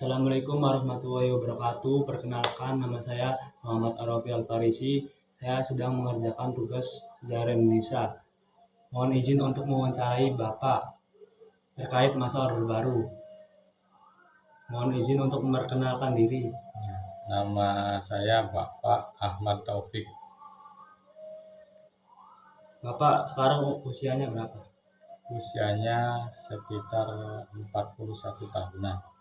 Assalamualaikum warahmatullahi wabarakatuh. Perkenalkan, nama saya Muhammad Arafi Al-Farisi. Saya sedang mengerjakan tugas sejarah Indonesia. Mohon izin untuk mewawancarai Bapak terkait masa Orde Baru. Mohon izin untuk memperkenalkan diri. Nama saya Bapak Ahmad Taufik. Bapak sekarang usianya berapa? Usianya sekitar 41 tahunan.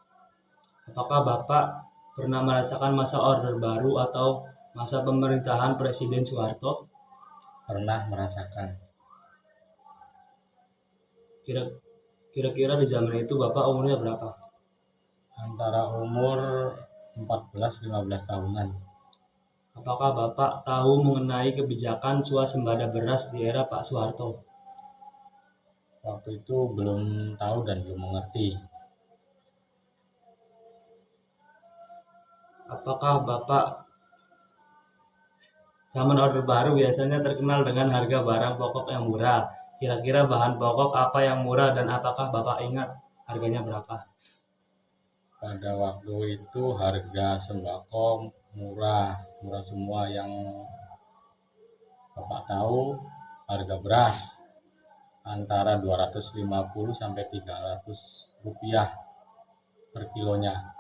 Apakah Bapak pernah merasakan masa Orde Baru atau masa pemerintahan Presiden Soeharto? Pernah merasakan. Kira-kira di zaman itu Bapak umurnya berapa? Antara umur 14-15 tahunan. Apakah Bapak tahu mengenai kebijakan swasembada beras di era Pak Soeharto? Waktu itu belum tahu dan belum mengerti. Apakah Bapak zaman Orde Baru biasanya terkenal dengan harga barang pokok yang murah? Kira-kira bahan pokok apa yang murah dan apakah Bapak ingat harganya berapa? Pada waktu itu harga sembako murah semua. Yang Bapak tahu, harga beras antara 250 sampai 300 rupiah per kilonya.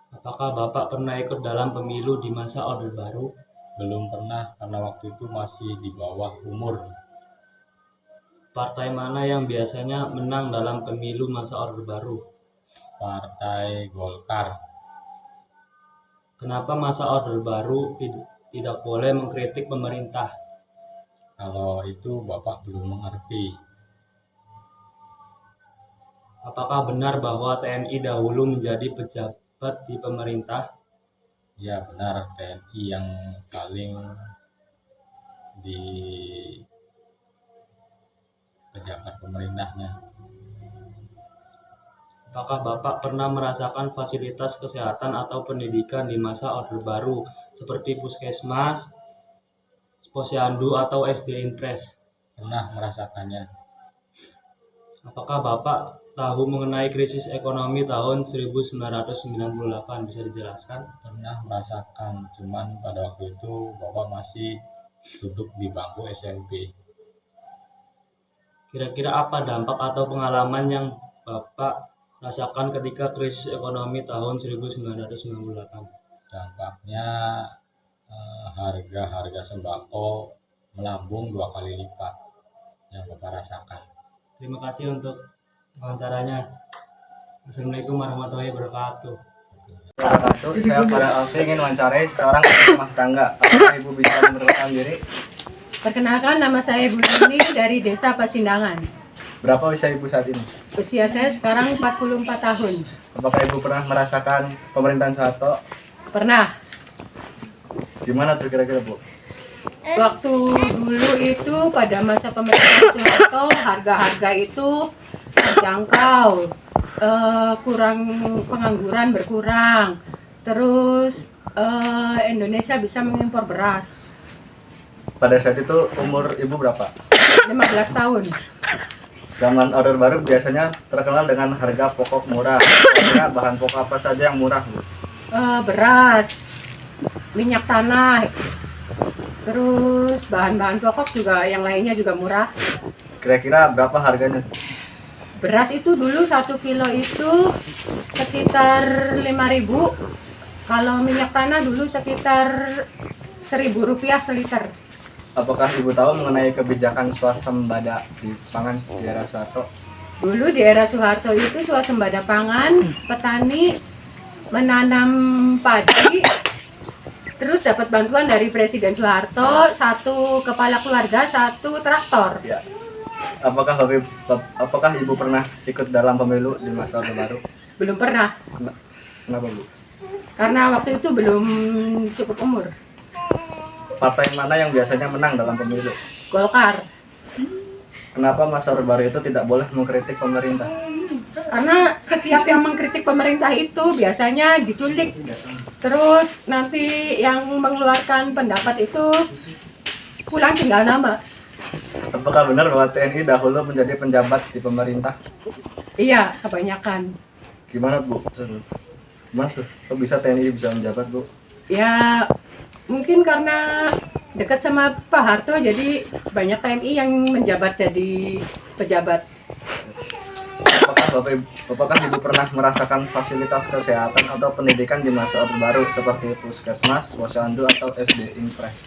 Apakah Bapak pernah ikut dalam pemilu di masa Orde Baru? Belum pernah, karena waktu itu masih di bawah umur. Partai mana yang biasanya menang dalam pemilu masa Orde Baru? Partai Golkar. Kenapa masa Orde Baru tidak boleh mengkritik pemerintah? Kalau itu Bapak belum mengerti. Apakah benar bahwa TNI dahulu menjadi pejabat di pemerintah? Ya benar, TNI yang paling di pejabat pemerintahnya. Apakah Bapak pernah merasakan fasilitas kesehatan atau pendidikan di masa Orde Baru seperti puskesmas, posyandu atau SD Impres? Pernah merasakannya. Apakah Bapak tahu mengenai krisis ekonomi tahun 1998? Bisa dijelaskan? Pernah merasakan, cuman pada waktu itu Bapak masih duduk di bangku SMP. Kira-kira apa dampak atau pengalaman yang Bapak rasakan ketika krisis ekonomi tahun 1998? Dampaknya harga sembako melambung 2 kali lipat yang Bapak rasakan. Terima kasih untuk wawancaranya. Assalamualaikum warahmatullahi wabarakatuh. Saya pada Alfi ingin wawancarai seorang rumah tangga. Apakah Ibu bisa memperkenalkan diri? Perkenalkan, nama saya Ibu Nini dari Desa Pasindangan. Berapa usia Ibu saat ini? Usia saya sekarang 44 tahun. Apakah Ibu pernah merasakan pemerintahan Soeharto? Pernah. Gimana tuh kira-kira Bu? Waktu dulu itu pada masa pemerintahan Soeharto, harga-harga itu terjangkau, pengangguran berkurang, terus Indonesia bisa mengimpor beras. Pada saat itu umur Ibu berapa? 15 tahun. Zaman Orde Baru biasanya terkenal dengan harga pokok murah. Kira-kira bahan pokok apa saja yang murah Bu? Beras, minyak tanah, terus bahan-bahan pokok juga yang lainnya juga murah. Kira-kira berapa harganya? Beras itu dulu 1 kilo itu sekitar 5.000. Kalau minyak tanah dulu sekitar 1.000 rupiah seliter. Apakah Ibu tahu mengenai kebijakan swasembada di pangan di era Soeharto? Dulu di era Soeharto itu swasembada pangan, petani menanam padi, terus dapat bantuan dari Presiden Soeharto, 1 kepala keluarga, 1 traktor. Ya. Apakah Ibu pernah ikut dalam pemilu di masa Orde Baru? Belum pernah, Kenapa Bu? karena waktu itu belum cukup umur. Partai mana yang biasanya menang dalam pemilu? Golkar. Kenapa masa Orde Baru itu tidak boleh mengkritik pemerintah? Karena setiap yang mengkritik pemerintah itu biasanya diculik. Terus nanti yang mengeluarkan pendapat itu pulang tinggal nama. Apakah benar bahwa TNI dahulu menjadi penjabat di pemerintah? Iya, kebanyakan. Gimana Bu? Gimana tuh? Kok bisa TNI bisa menjabat, Bu? Ya mungkin karena dekat sama Pak Harto jadi banyak TNI yang menjabat jadi pejabat. Apakah Ibu pernah merasakan fasilitas kesehatan atau pendidikan di masa Orde Baru seperti Puskesmas, Posyandu, atau SD Impres?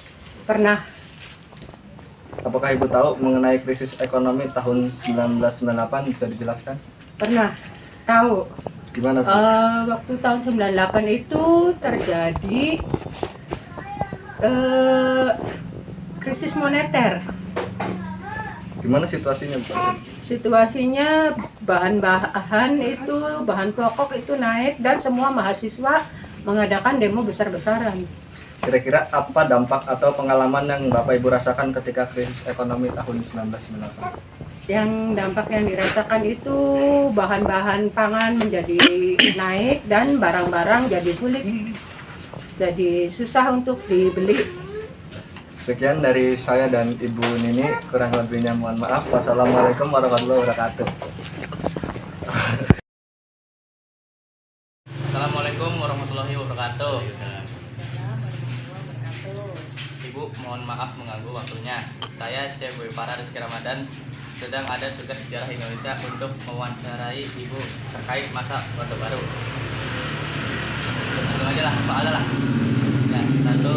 Pernah. Apakah Ibu tahu mengenai krisis ekonomi tahun 1998? Bisa dijelaskan? Pernah tahu. Gimana, Bu? Waktu tahun 98 itu terjadi krisis moneter. Gimana situasinya, Bu? Situasinya bahan-bahan itu, bahan pokok itu naik dan semua mahasiswa mengadakan demo besar-besaran. Kira-kira apa dampak atau pengalaman yang Bapak Ibu rasakan ketika krisis ekonomi tahun 1998? Yang dampak yang dirasakan itu bahan-bahan pangan menjadi naik dan barang-barang jadi sulit. Jadi susah untuk dibeli. Sekian dari saya dan Ibu Nini, kurang lebihnya mohon maaf. Wassalamualaikum warahmatullahi wabarakatuh. Assalamualaikum warahmatullahi wabarakatuh. Ibu, mohon maaf mengganggu waktunya. Saya Boy Farah Rizky Ramadan sedang ada tugas sejarah Indonesia untuk mewawancarai Ibu terkait masa Orde Baru. Langsung aja lah, soal lah. Ya, satu,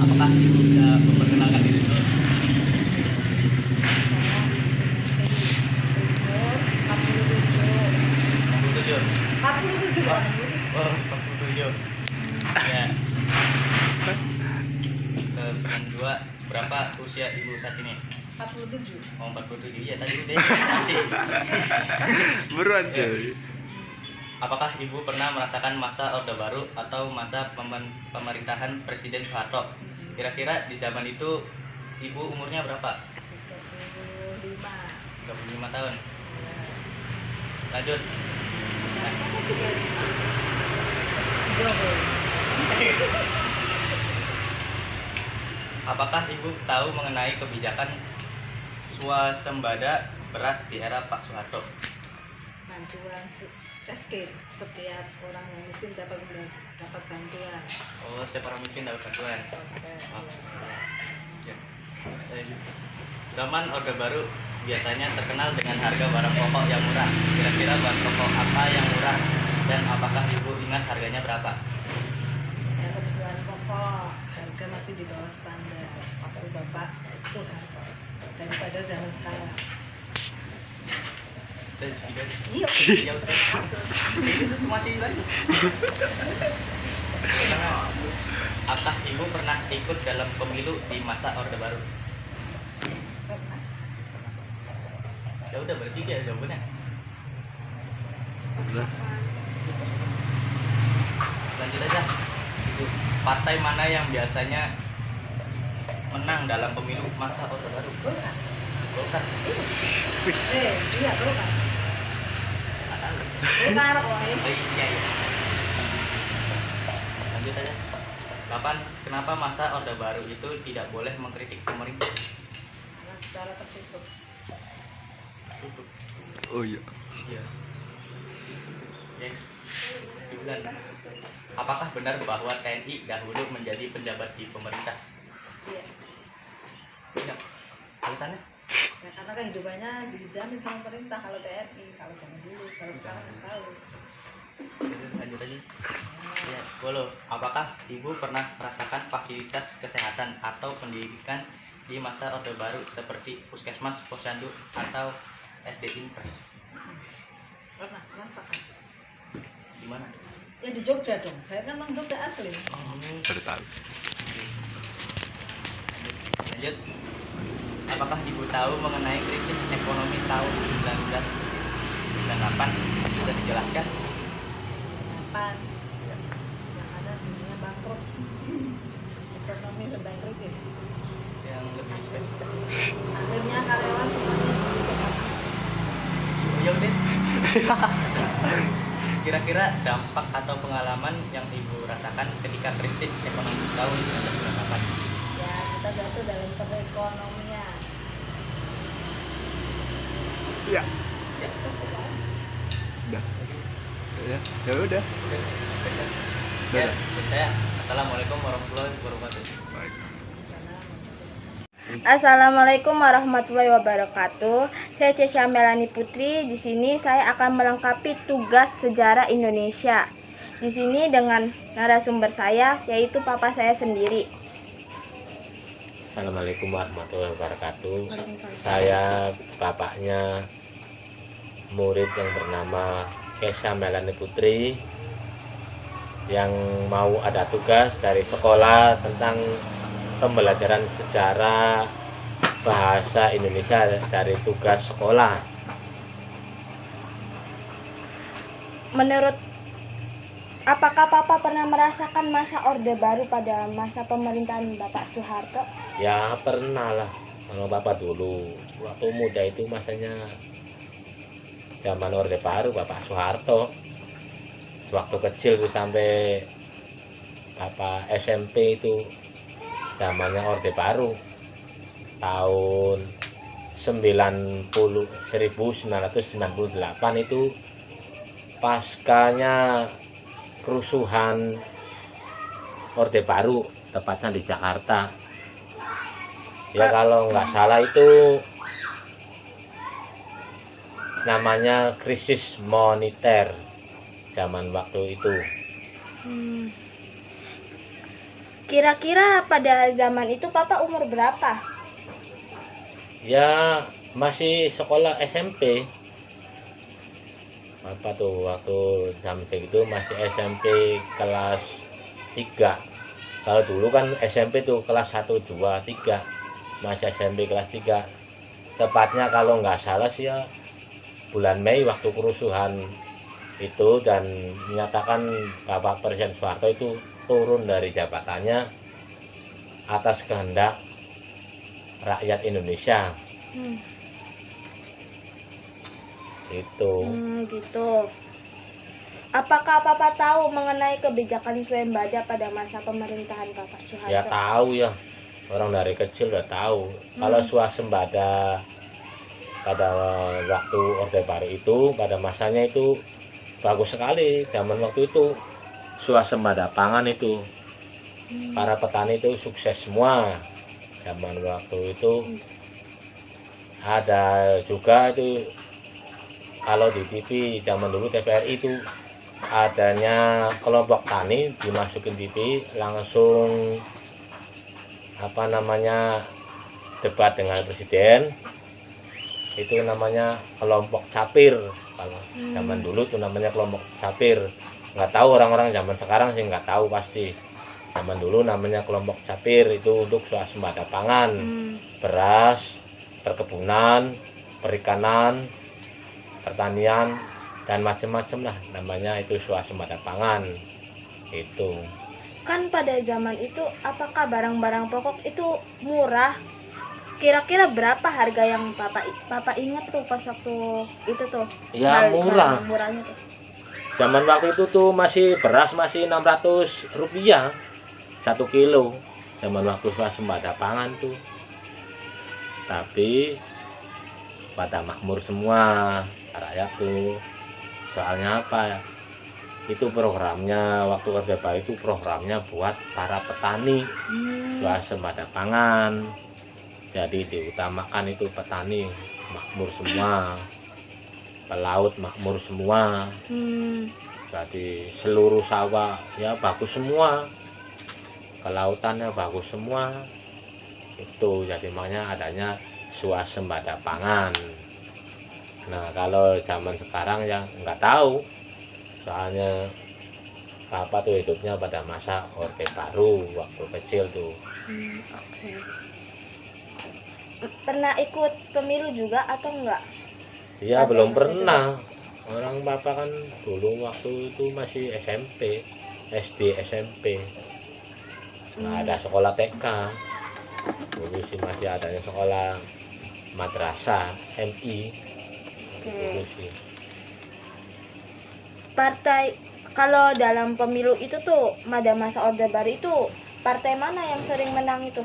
apakah Ibu bisa memperkenalkan diri dulu? Oh, 47. Ya. Yang kedua, berapa usia Ibu saat ini? 47. Oh, 47. Ya, tadi udah masih. Buruan Ya. tuh. Apakah Ibu pernah merasakan masa Orde Baru atau masa pemerintahan Presiden Soeharto? Kira-kira di zaman itu Ibu umurnya berapa? 35. 35 tahun. Lanjut. Apakah Ibu tahu mengenai kebijakan swasembada beras di era Pak Soeharto? Bantuan miskin, setiap orang yang miskin dapat bantuan. Oh, setiap orang miskin dapat bantuan. Ya. Zaman Orde Baru biasanya terkenal dengan harga barang pokok yang murah. Kira-kira barang pokok apa yang murah dan apakah Ibu ingat harganya berapa? Ya, kebutuhan pokok harga masih di bawah standar waktu Bapak Soeharto daripada zaman sekarang. Dan segitu. Iya. Ya udah. Itu masih lagi. Apakah Ibu pernah ikut dalam pemilu di masa Orde Baru? Pernah. Ya udah berarti ya jawabannya. Lanjut aja. Itu partai mana yang biasanya menang dalam pemilu masa Orde Baru? Golkar. Golkar. Iya Golkar. Nggak tahu. Golkar, boy. Oh, iya. Lanjut aja. Kenapa masa Orde Baru itu tidak boleh mengkritik pemerintah? Karena secara tertutup. Tutup. Oh iya. Iya. Oke. 9. Apakah benar bahwa TNI dahulu menjadi penjabat di pemerintah? Iya. Tidak. Alasannya? Ya, karena kehidupannya dijamin sama pemerintah kalau TNI, kalau zaman dulu, kalau sekarang nggak tahu. Lanjut aja. Ya, 10. Apakah Ibu pernah merasakan fasilitas kesehatan atau pendidikan di masa Orde Baru seperti Puskesmas, Posyandu, atau SD Impres? Pernah merasakan. Di mana? Ya di Jogja dong, saya kan orang Jogja asli. Baru tahu. Lanjut. Apakah Ibu tahu mengenai krisis ekonomi tahun 1998? Bisa dijelaskan? Kapan? Yang ada dunia bangkrut, ekonomi sedang kritis. Yang lebih spesifik. Akhirnya karyawan semuanya ke PHK. Ya udah. Kira-kira dampak atau pengalaman yang Ibu rasakan ketika krisis ekonomi tahun 1998? Ya kita jatuh dalam perekonomian. Iya. Ya, Udah. Ya udah. Sekian dari saya. Assalamualaikum warahmatullahi wabarakatuh. Baik. Assalamualaikum warahmatullahi wabarakatuh. Saya Cesya Melani Putri. Di sini saya akan melengkapi tugas sejarah Indonesia. Di sini dengan narasumber saya yaitu papa saya sendiri. Assalamualaikum warahmatullahi wabarakatuh. Saya bapaknya murid yang bernama Cesya Melani Putri yang mau ada tugas dari sekolah tentang pembelajaran sejarah bahasa Indonesia dari tugas sekolah. Apakah Papa pernah merasakan masa Orde Baru pada masa pemerintahan Bapak Soeharto? Ya pernah lah, kalau Bapak dulu waktu muda itu masanya zaman Orde Baru Bapak Soeharto. Waktu kecil itu sampai Bapak SMP itu zamannya Orde Baru tahun 1998 itu paskanya kerusuhan Orde Baru, tepatnya di Jakarta. Ya kalau nggak salah itu namanya krisis moneter zaman waktu itu. Kira-kira pada zaman itu Papa umur berapa? Ya masih sekolah SMP. Apa tuh waktu zaman segitu masih SMP kelas 3. Kalau dulu kan SMP tuh kelas 1, 2, 3. Masih SMP kelas 3. Tepatnya kalau nggak salah sih ya bulan Mei waktu kerusuhan itu dan menyatakan Bapak Presiden Soeharto itu turun dari jabatannya atas kehendak rakyat Indonesia. Itu. Gitu. Apakah Papa tahu mengenai kebijakan swembada pada masa pemerintahan Bapak Soeharto? Ya tahu ya, orang dari kecil udah tahu. Kalau swasembada pada waktu Orde Baru itu, pada masanya itu bagus sekali. Zaman waktu itu swasembada pangan itu, para petani itu sukses semua. Zaman waktu itu ada juga itu. Kalau di TV zaman dulu TVRI itu adanya kelompok tani dimasukin TV langsung apa namanya debat dengan presiden, itu namanya kelompok capir. Kalau zaman dulu itu namanya kelompok capir. Nggak tahu orang-orang zaman sekarang sih nggak tahu pasti. Zaman dulu namanya kelompok capir itu untuk swasembada pangan, beras, perkebunan, perikanan, pertanian dan macam-macam lah namanya itu swasembada pangan itu. Kan pada zaman itu apakah barang-barang pokok itu murah? Kira-kira berapa harga yang Papa ingat tuh pas waktu itu tuh? Ya murah. Murahnya tuh. Zaman waktu itu tuh masih beras masih 600 rupiah 1 kilo. Zaman waktu swasembada pangan tuh. Tapi pada makmur semua rakyat tuh. Soalnya apa ya? Itu programnya waktu Orde Baru itu programnya buat para petani swasembada pangan. Jadi diutamakan itu petani makmur semua, pelaut makmur semua. Jadi seluruh sawah ya bagus semua, kelautannya bagus semua. Itu jadi makanya adanya swasembada pangan. Nah kalau zaman sekarang ya nggak tahu, soalnya Papa tuh hidupnya pada masa Orde Baru waktu kecil tuh. Pernah ikut pemilu juga atau enggak? Iya belum pernah. Orang Papa kan dulu waktu itu masih SMP, SD SMP. Nah ada sekolah TK. Dulu sih masih adanya sekolah madrasah MI. Dulu sih. Partai kalau dalam pemilu itu tuh pada masa Orde Baru itu partai mana yang sering menang itu?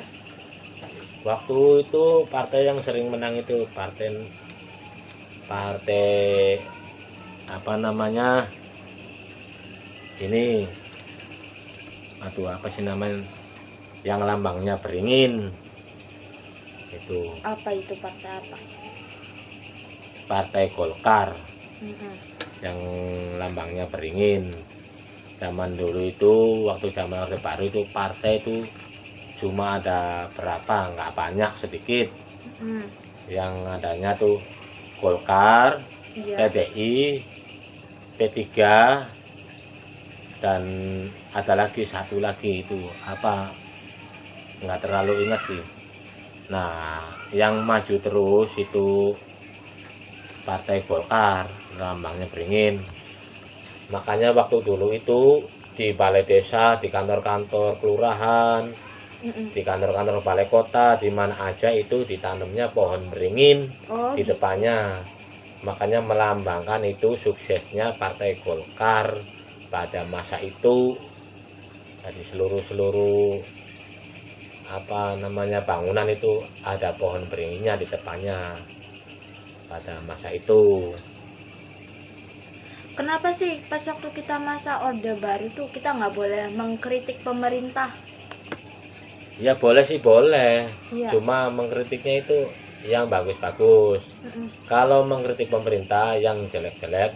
Waktu itu partai yang sering menang itu partai apa namanya ini apa sih namanya, yang lambangnya beringin. Itu Apa itu partai apa? Partai Golkar Mm-mm. yang lambangnya beringin. Zaman dulu itu, waktu zaman Orde Baru itu partai itu cuma ada berapa, nggak banyak, sedikit. Mm. Yang adanya tuh Golkar, Iya. PDI, P3, dan ada lagi satu lagi itu apa, nggak terlalu ingat sih. Nah, yang maju terus itu Partai Golkar, lambangnya beringin. Makanya waktu dulu itu di balai desa, di kantor-kantor kelurahan, Mm-mm. di kantor-kantor balai kota, di mana aja itu ditanamnya pohon beringin Oh, di depannya. Makanya melambangkan itu suksesnya Partai Golkar pada masa itu. Jadi seluruh apa namanya bangunan itu ada pohon beringinnya di depannya pada masa itu. kenapa sih pas waktu kita masa Orde Baru tuh kita nggak boleh mengkritik pemerintah? Ya boleh sih, boleh. Iya. Cuma mengkritiknya itu yang bagus-bagus. Mm-mm. Kalau mengkritik pemerintah yang jelek-jelek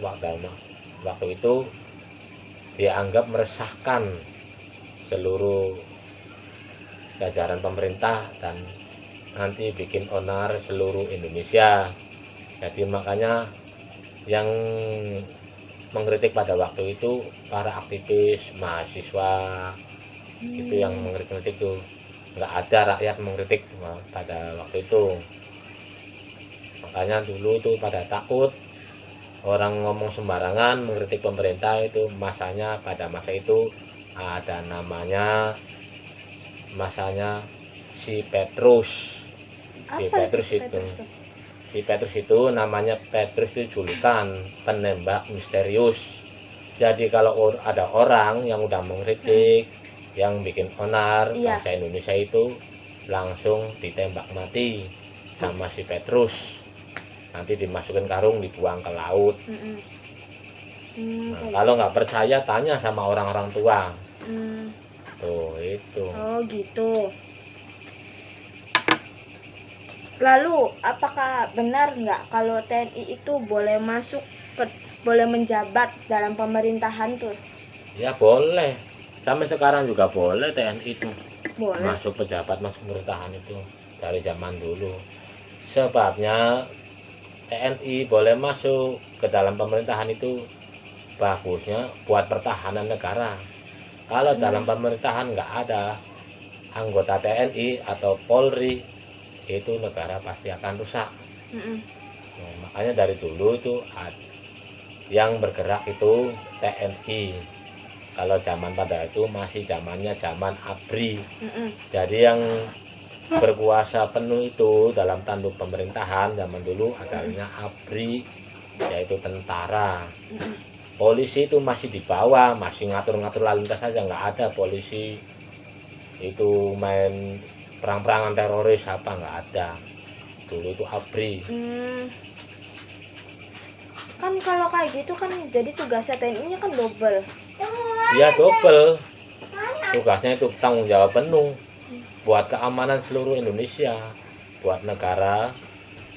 waktu itu dianggap meresahkan seluruh jajaran pemerintah dan nanti bikin onar seluruh Indonesia. Jadi makanya yang mengkritik pada waktu itu para aktivis mahasiswa itu yang mengkritik tuh, nggak ada rakyat mengkritik pada waktu itu. Makanya dulu tuh pada takut orang ngomong sembarangan mengkritik pemerintah. Itu masanya, pada masa itu ada namanya masanya si Petrus. Si Apa Petrus itu, tuh? si Petrus itu namanya Petrus itu julukan penembak misterius. Jadi kalau ada orang yang udah mengkritik, yang bikin onar Iya. bangsa Indonesia itu langsung ditembak mati sama si Petrus. Nanti dimasukin karung, dibuang ke laut. Mm-mm. Nah, Kayak kalau nggak percaya tanya sama orang-orang tua. Mm. Tuh itu. Oh gitu. Lalu apakah benar nggak kalau TNI itu boleh boleh menjabat dalam pemerintahan tuh? Ya boleh. Sampai sekarang juga boleh TNI itu Boleh. masuk pejabat, masuk pemerintahan itu dari zaman dulu. Sebabnya TNI boleh masuk ke dalam pemerintahan itu bagusnya buat pertahanan negara. Kalau dalam pemerintahan nggak ada anggota TNI atau Polri, itu negara pasti akan rusak. Mm-mm. Nah, makanya dari dulu itu yang bergerak itu TNI. Kalau zaman pada itu masih zamannya zaman ABRI. Mm-mm. Jadi yang berkuasa penuh itu dalam tanduk pemerintahan zaman dulu adanya ABRI, yaitu tentara. Mm-mm. Polisi itu masih di bawah, masih ngatur-ngatur lalu lintas saja, nggak ada polisi itu main perang-perangan teroris apa, nggak ada. Dulu itu ABRI. Kan kalau kayak gitu kan jadi tugasnya TNI-nya kan double. Ya double. Tugasnya itu tanggung jawab penuh buat keamanan seluruh Indonesia, buat negara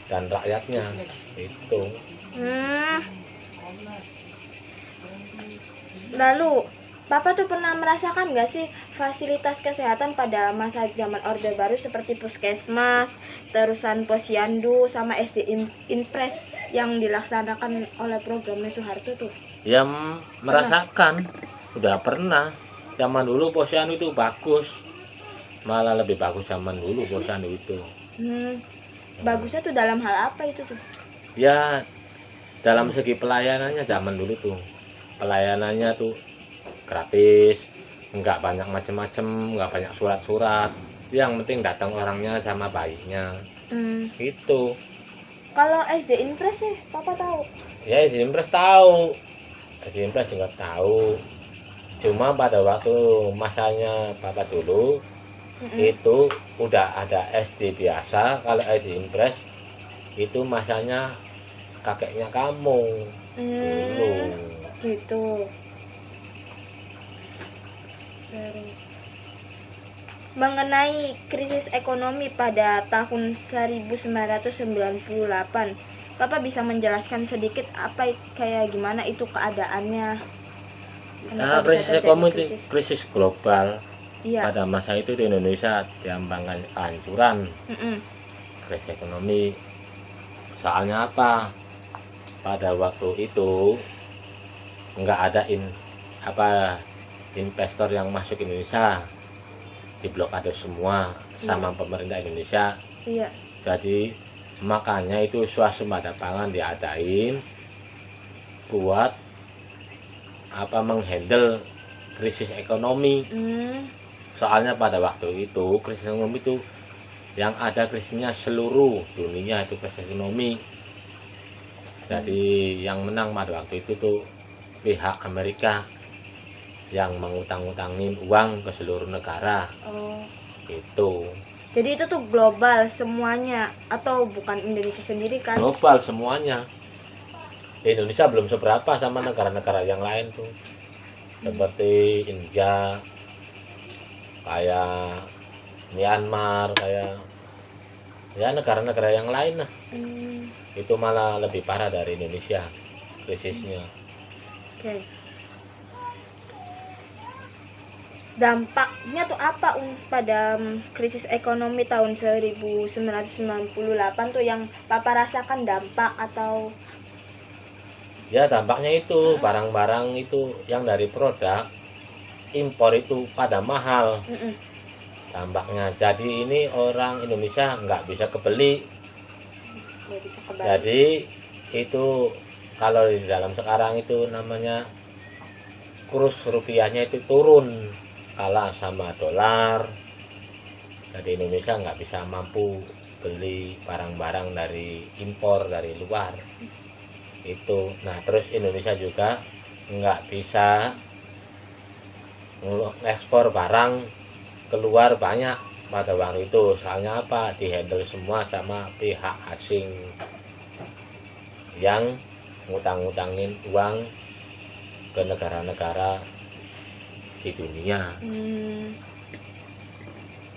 dan rakyatnya. Itu. Lalu Papa tuh pernah merasakan nggak sih fasilitas kesehatan pada masa zaman Orde Baru seperti puskesmas, terusan posyandu, sama SD Impres yang dilaksanakan oleh programnya Soeharto tuh? Ya merasakan, udah pernah. Zaman dulu posyandu itu bagus, malah lebih bagus zaman dulu posyandu itu. Bagusnya tuh dalam hal apa itu tuh? Ya dalam segi pelayanannya zaman dulu tuh, pelayanannya tuh gratis, nggak banyak macem-macem, nggak banyak surat-surat. Yang penting datang orangnya sama bayinya. Gitu. Kalau SD Impres sih, Papa tahu? Ya SD Impres tahu, SD Impres juga tahu. Cuma pada waktu masanya Papa dulu itu udah ada SD biasa. Kalau SD Impres itu masanya kakeknya kamu dulu. Gitu. Terus mengenai krisis ekonomi pada tahun 1998, Bapak bisa menjelaskan sedikit apa kayak gimana itu keadaannya? Kenapa bisa Krisis terjadi ekonomi, krisis? krisis global Iya. pada masa itu di Indonesia diambangkan kehancuran Mm-mm. krisis ekonomi. Soalnya apa? Pada waktu itu nggak ada investor yang masuk Indonesia, diblokade semua sama pemerintah Indonesia. Iya. Jadi makanya itu swasembada pangan diadain buat menghandle krisis ekonomi. Soalnya pada waktu itu krisis ekonomi itu yang ada krisisnya seluruh dunia, itu krisis ekonomi. Jadi yang menang pada waktu itu tuh pihak Amerika yang mengutang-utangin uang ke seluruh negara. Oh. Itu Jadi itu tuh global semuanya atau bukan Indonesia sendiri kan? global semuanya. Indonesia belum seberapa sama negara-negara yang lain tuh, seperti India, kayak Myanmar, kayak ya negara-negara yang lain lah. Itu malah lebih parah dari Indonesia krisisnya. Oke. Dampaknya tuh apa pada krisis ekonomi tahun 1998 tuh yang Papa rasakan dampak atau? Ya dampaknya itu barang-barang itu yang dari produk impor itu pada mahal. Dampaknya jadi ini orang Indonesia nggak bisa kebeli. Nggak bisa kebalik. Jadi itu kalau di dalam sekarang itu namanya kurs rupiahnya itu turun, kalah sama dolar. Jadi Indonesia nggak bisa mampu beli barang-barang dari impor dari luar itu. Nah terus Indonesia juga nggak bisa ekspor barang keluar banyak pada waktu itu. Soalnya apa? Dihandle semua sama pihak asing yang ngutang-ngutangin uang ke negara-negara di dunia.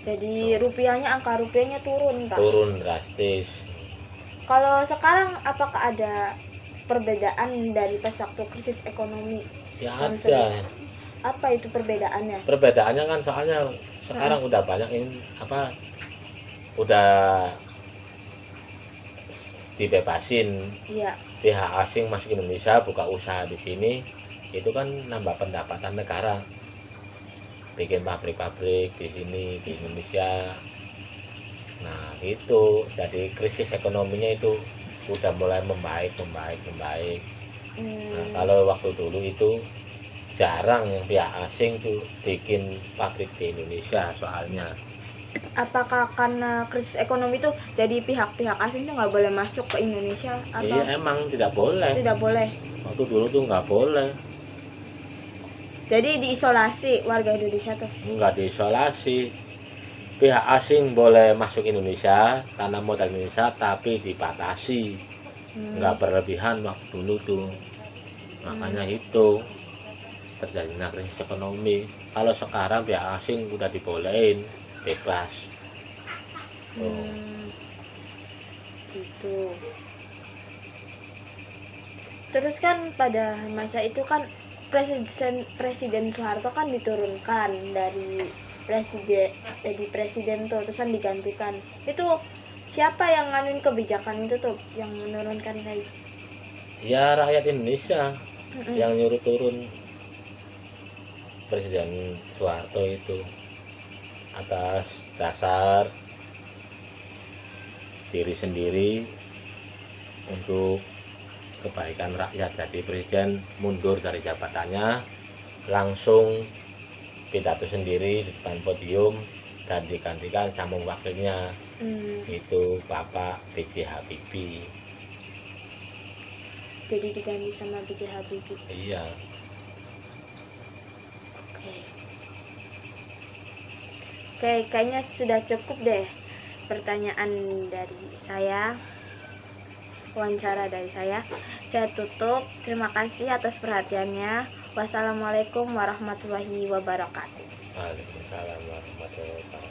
Jadi angka rupiahnya turun, Pak? Turun drastis. Kalau sekarang apakah ada perbedaan dari pas waktu krisis ekonomi? Ya ada. Apa itu perbedaannya? Perbedaannya kan soalnya sekarang udah banyak udah dibebasin. Iya. Pihak asing masuk Indonesia buka usaha di sini, itu kan nambah pendapatan negara. Bikin pabrik-pabrik di sini di Indonesia. Nah itu jadi krisis ekonominya itu udah mulai membaik. Nah, kalau waktu dulu itu jarang yang pihak asing tuh bikin pabrik di Indonesia soalnya. Apakah karena krisis ekonomi itu jadi pihak-pihak asing tuh nggak boleh masuk ke Indonesia? Atau? Iya emang tidak boleh. Tidak boleh. Waktu dulu tuh nggak boleh. Jadi diisolasi warga Indonesia tuh? Nggak diisolasi. Pihak asing boleh masuk Indonesia karena modal Indonesia, tapi dibatasi. Nggak berlebihan waktu dulu tuh. Makanya itu terjadinya krisis ekonomi. Kalau sekarang pihak asing udah dibolehin bebas. Gitu. Terus kan pada masa itu kan Presiden Soeharto kan diturunkan dari presiden tuh, terusan digantikan. Itu siapa yang nganuin kebijakan itu tuh, yang menurunkan kayak? Ya rakyat Indonesia yang nyuruh turun Presiden Soeharto itu atas dasar diri sendiri untuk kebaikan rakyat. Jadi presiden mundur dari jabatannya, langsung pidato sendiri di depan podium dan digantikan sama wakilnya, itu Bapak B.J. Habibie. Jadi diganti sama B.J. Habibie. Iya. Oke, kayaknya sudah cukup deh pertanyaan dari saya, wawancara dari saya. Saya tutup. Terima kasih atas perhatiannya. Wassalamualaikum warahmatullahi wabarakatuh. Waalaikumsalam warahmatullahi wabarakatuh.